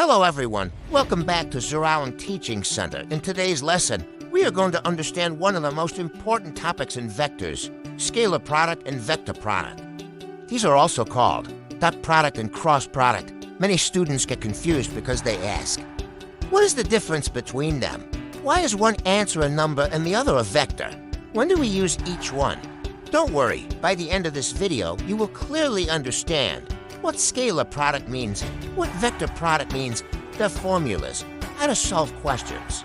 Hello everyone, welcome back to Zoralem Teaching Center. In today's lesson, we are going to understand one of the most important topics in vectors, scalar product and vector product. These are also called dot product and cross product. Many students get confused because they ask, what is the difference between them? Why is one answer a number and the other a vector? When do we use each one? Don't worry, by the end of this video, you will clearly understand what scalar product means, what vector product means, their formulas, how to solve questions,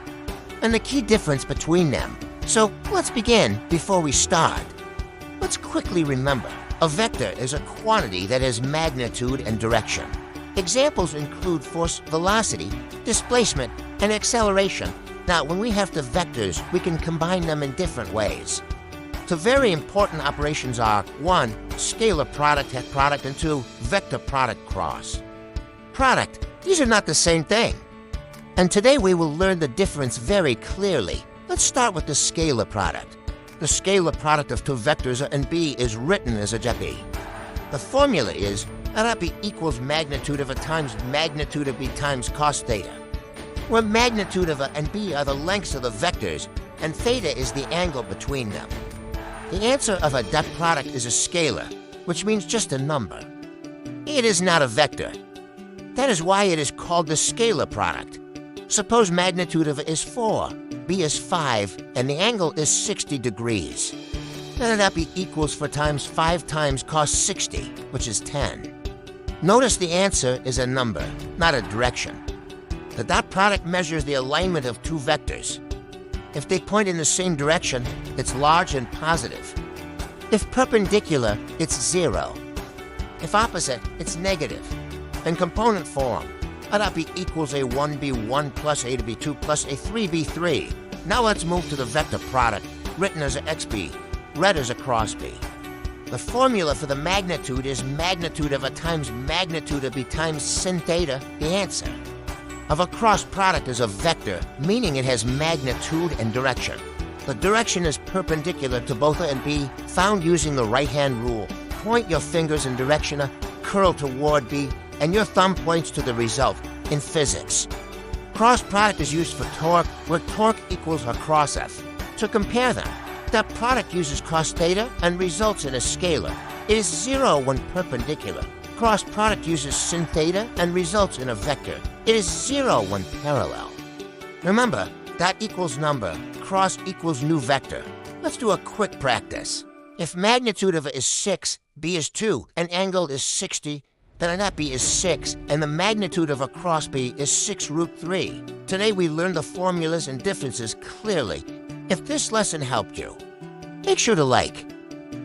and the key difference between them. So let's begin before we start. Let's quickly remember, a vector is a quantity that has magnitude and direction. Examples include force, velocity, displacement, and acceleration. Now, when we have the vectors, we can combine them in different ways. So very important operations are 1. Scalar product at product, and 2. Vector product cross. Product, these are not the same thing. And today we will learn the difference very clearly. Let's start with the scalar product. The scalar product of two vectors A and B is written as a B. The formula is that B equals magnitude of A times magnitude of B times cos theta, where magnitude of A and B are the lengths of the vectors, and theta is the angle between them. The answer of a dot product is a scalar, which means just a number. It is not a vector. That is why it is called the scalar product. Suppose magnitude of A is 4, B is 5, and the angle is 60 degrees. Then that B equals 4 times 5 times cos 60, which is 10. Notice the answer is a number, not a direction. The dot product measures the alignment of two vectors. If they point in the same direction, it's large and positive. If perpendicular, it's 0. If opposite, it's negative. In component form, A dot B equals a 1B1 plus A to B2 plus a 3B3. Now let's move to the vector product, written as a XB, read as a cross B. The formula for the magnitude is magnitude of A times magnitude of B times sin theta, the answer. Of a cross product is a vector, meaning it has magnitude and direction. The direction is perpendicular to both A and B, found using the right-hand rule. Point your fingers in direction A, curl toward B, and your thumb points to the result in physics. Cross product is used for torque, where torque equals a cross F. To compare them, that product uses cos theta and results in a scalar. It is 0 when perpendicular. Cross product uses sin theta and results in a vector. It is 0 when parallel. Remember, dot equals number, cross equals new vector. Let's do a quick practice. If magnitude of A is 6, B is 2, and angle is 60, then a dot B is 6, and the magnitude of a cross B is 6 root 3. Today we learned the formulas and differences clearly. If this lesson helped you, make sure to like,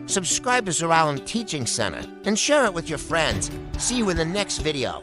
subscribe to Zoralem Teaching Center, and share it with your friends. See you in the next video.